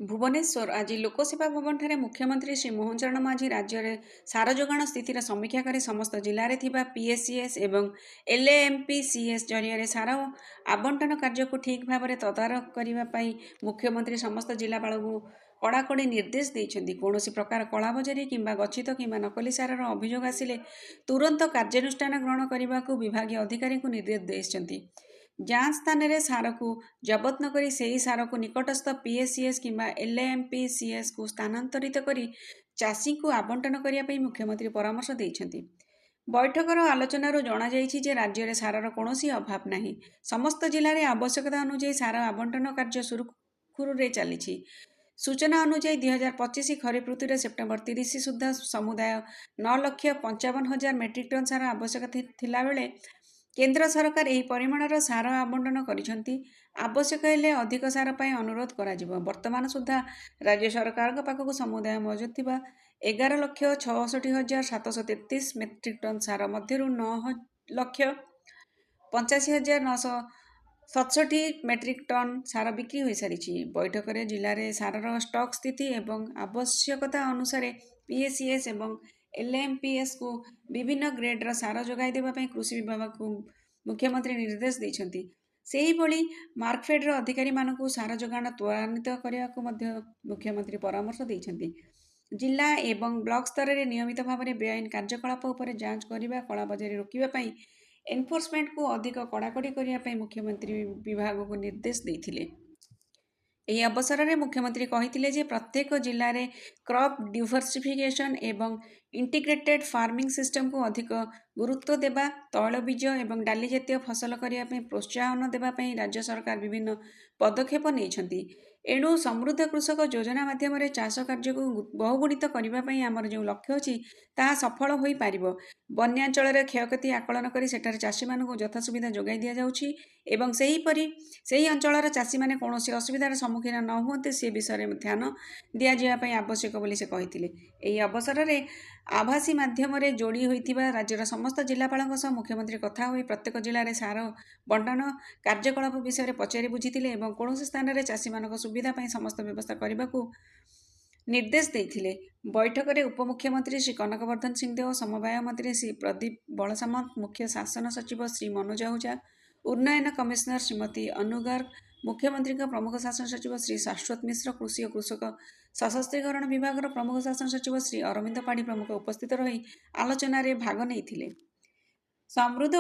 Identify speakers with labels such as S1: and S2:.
S1: ଭୁବନେଶ୍ୱର ଆଜି ଲୋକସେବା ଭବନଠାରେ ମୁଖ୍ୟମନ୍ତ୍ରୀ ଶ୍ରୀ ମୋହନ ଚରଣ ମାଝୀ ରାଜ୍ୟରେ ସାର ଯୋଗାଣ ସ୍ଥିତିର ସମୀକ୍ଷା କରି ସମସ୍ତ ଜିଲ୍ଲାରେ ଥିବା ପିଏସିଏସ୍ ଏବଂ ଏଲ୍ଏଏମ୍ପିସିଏସ୍ ଜରିଆରେ ସାର ଆବଣ୍ଟନ କାର୍ଯ୍ୟକୁ ଠିକ୍ ଭାବରେ ତଦାରଖ କରିବା ପାଇଁ ମୁଖ୍ୟମନ୍ତ୍ରୀ ସମସ୍ତ ଜିଲ୍ଲାପାଳଙ୍କୁ କଡ଼ାକଡ଼ି ନିର୍ଦ୍ଦେଶ ଦେଇଛନ୍ତି। କୌଣସି ପ୍ରକାର କଳାବଜାରୀ କିମ୍ବା ଗଚ୍ଛିତ କିମ୍ବା ନକଲି ସାରର ଅଭିଯୋଗ ଆସିଲେ ତୁରନ୍ତ କାର୍ଯ୍ୟାନୁଷ୍ଠାନ ଗ୍ରହଣ କରିବାକୁ ବିଭାଗୀୟ ଅଧିକାରୀଙ୍କୁ ନିର୍ଦ୍ଦେଶ ଦେଇଛନ୍ତି। ଯାଞ୍ଚ ସ୍ଥାନରେ ସାରକୁ ଜବତ ନ କରି ସେହି ସାରକୁ ନିକଟସ୍ଥ ପିଏସିଏସ୍ କିମ୍ବା ଏଲ୍ଏଏମ୍ପିସିଏସ୍କୁ ସ୍ଥାନାନ୍ତରିତ କରି ଚାଷୀଙ୍କୁ ଆବଣ୍ଟନ କରିବା ପାଇଁ ମୁଖ୍ୟମନ୍ତ୍ରୀ ପରାମର୍ଶ ଦେଇଛନ୍ତି। ବୈଠକର ଆଲୋଚନାରୁ ଜଣାଯାଇଛି ଯେ ରାଜ୍ୟରେ ସାରର କୌଣସି ଅଭାବ ନାହିଁ। ସମସ୍ତ ଜିଲ୍ଲାରେ ଆବଶ୍ୟକତା ଅନୁଯାୟୀ ସାର ଆବଣ୍ଟନ କାର୍ଯ୍ୟ ସୁରୁଖୁରୁରେ ଚାଲିଛି। ସୂଚନା ଅନୁଯାୟୀ 2025 ଖରିଫ ଋତୁରେ ସେପ୍ଟେମ୍ବର 30 ସୁଦ୍ଧା ସମୁଦାୟ 9,55,000 ମେଟ୍ରିକ୍ ଟନ୍ ସାର ଆବଶ୍ୟକ ଥିଲାବେଳେ କେନ୍ଦ୍ର ସରକାର ଏହି ପରିମାଣର ସାର ଆବଣ୍ଟନ କରିଛନ୍ତି। ଆବଶ୍ୟକ ହେଲେ ଅଧିକ ସାର ପାଇଁ ଅନୁରୋଧ କରାଯିବ। ବର୍ତ୍ତମାନ ସୁଦ୍ଧା ରାଜ୍ୟ ସରକାରଙ୍କ ପାଖକୁ ସମୁଦାୟ ମହଜୁଦ ଥିବା 11,66,733 ମେଟ୍ରିକ୍ ଟନ୍ ସାର ମଧ୍ୟରୁ 9,85,967 ମେଟ୍ରିକ୍ ଟନ୍ ସାର ବିକ୍ରି ହୋଇସାରିଛି। ବୈଠକରେ ଜିଲ୍ଲାରେ ସାରର ଷ୍ଟକ୍ ସ୍ଥିତି ଏବଂ ଆବଶ୍ୟକତା ଅନୁସାରେ ପିଏସିଏସ୍ ଏବଂ ଏଲ୍ଏମ୍ପିଏସ୍କୁ ବିଭିନ୍ନ ଗ୍ରେଡ୍ର ସାର ଯୋଗାଇ ଦେବା ପାଇଁ କୃଷି ବିଭାଗକୁ ମୁଖ୍ୟମନ୍ତ୍ରୀ ନିର୍ଦ୍ଦେଶ ଦେଇଛନ୍ତି। ସେହିଭଳି ମାର୍କଫେଡ୍ର ଅଧିକାରୀମାନଙ୍କୁ ସାର ଯୋଗାଣ ତ୍ୱରାନ୍ୱିତ କରିବାକୁ ମଧ୍ୟ ମୁଖ୍ୟମନ୍ତ୍ରୀ ପରାମର୍ଶ ଦେଇଛନ୍ତି। ଜିଲ୍ଲା ଏବଂ ବ୍ଲକ ସ୍ତରରେ ନିୟମିତ ଭାବରେ ବେଆଇନ କାର୍ଯ୍ୟକଳାପ ଉପରେ ଯାଞ୍ଚ କରିବା, କଳାବଜାରୀ ରୋକିବା ପାଇଁ ଏନ୍ଫୋର୍ସମେଣ୍ଟକୁ ଅଧିକ କଡ଼ାକଡ଼ି କରିବା ପାଇଁ ମୁଖ୍ୟମନ୍ତ୍ରୀ ବିଭାଗକୁ ନିର୍ଦ୍ଦେଶ ଦେଇଥିଲେ। ଏହି ଅବସରରେ ମୁଖ୍ୟମନ୍ତ୍ରୀ କହିଥିଲେ ଯେ ପ୍ରତ୍ୟେକ ଜିଲ୍ଲାରେ କ୍ରପ୍ ଡିଭର୍ସିଫିକେସନ୍ ଏବଂ ଇଣ୍ଟିଗ୍ରେଟେଡ୍ ଫାର୍ମିଂ ସିଷ୍ଟମକୁ ଅଧିକ ଗୁରୁତ୍ୱ ଦେବା, ତୈଳବୀଜ ଏବଂ ଡାଲି ଜାତୀୟ ଫସଲ କରିବା ପାଇଁ ପ୍ରୋତ୍ସାହନ ଦେବା ପାଇଁ ରାଜ୍ୟ ସରକାର ବିଭିନ୍ନ ପଦକ୍ଷେପ ନେଇଛନ୍ତି। ଏଣୁ ସମୃଦ୍ଧ କୃଷକ ଯୋଜନା ମାଧ୍ୟମରେ ଚାଷ କାର୍ଯ୍ୟକୁ ବହୁଗୁଣିତ କରିବା ପାଇଁ ଆମର ଯେଉଁ ଲକ୍ଷ୍ୟ ଅଛି ତାହା ସଫଳ ହୋଇପାରିବ। ବନ୍ୟାଞ୍ଚଳରେ କ୍ଷୟକ୍ଷତି ଆକଳନ କରି ସେଠାରେ ଚାଷୀମାନଙ୍କୁ ଯଥାସୁବିଧା ଯୋଗାଇ ଦିଆଯାଉଛି ଏବଂ ସେହିପରି ସେହି ଅଞ୍ଚଳର ଚାଷୀମାନେ କୌଣସି ଅସୁବିଧାର ସମ୍ମୁଖୀନ ନ ହୁଅନ୍ତି ସେ ବିଷୟରେ ଧ୍ୟାନ ଦିଆଯିବା ପାଇଁ ଆବଶ୍ୟକ ବୋଲି ସେ କହିଥିଲେ। ଏହି ଅବସରରେ ଆଭାସୀ ମାଧ୍ୟମରେ ଯୋଡ଼ି ହୋଇଥିବା ରାଜ୍ୟର ସମସ୍ତ ଜିଲ୍ଲାପାଳଙ୍କ ସହ ମୁଖ୍ୟମନ୍ତ୍ରୀ କଥା ହୋଇ ପ୍ରତ୍ୟେକ ଜିଲ୍ଲାରେ ସାର ବଣ୍ଟନ କାର୍ଯ୍ୟକଳାପ ବିଷୟରେ ପଚାରି ବୁଝିଥିଲେ ଏବଂ କୌଣସି ସ୍ଥାନରେ ଚାଷୀମାନଙ୍କ ସୁବିଧା ପାଇଁ ସମସ୍ତ ବ୍ୟବସ୍ଥା କରିବାକୁ ନିର୍ଦ୍ଦେଶ ଦେଇଥିଲେ। ବୈଠକରେ ଉପମୁଖ୍ୟମନ୍ତ୍ରୀ ଶ୍ରୀ କନକ ବର୍ଦ୍ଧନ ସିଂଦେଓ, ସମବାୟ ମନ୍ତ୍ରୀ ଶ୍ରୀ ପ୍ରଦୀପ ବଳସାମନ୍ତ, ମୁଖ୍ୟ ଶାସନ ସଚିବ ଶ୍ରୀ ମନୋଜ ଆହୁଜା, ଉନ୍ନୟନ କମିଶନର ଶ୍ରୀମତୀ ଅନୁ ଗର୍ଗ, ମୁଖ୍ୟମନ୍ତ୍ରୀଙ୍କ ପ୍ରମୁଖ ଶାସନ ସଚିବ ଶ୍ରୀ ଶାଶ୍ୱତ ମିଶ୍ର, କୃଷି ଓ କୃଷକ ସଶସ୍ତ୍ରୀକରଣ ବିଭାଗର ପ୍ରମୁଖ ଶାସନ ସଚିବ ଶ୍ରୀ ଅରବିନ୍ଦ ପାଢ଼ୀ ପ୍ରମୁଖ ଉପସ୍ଥିତ ରହି ଆଲୋଚନାରେ ଭାଗ ନେଇଥିଲେ। ସମୃଦ୍ଧ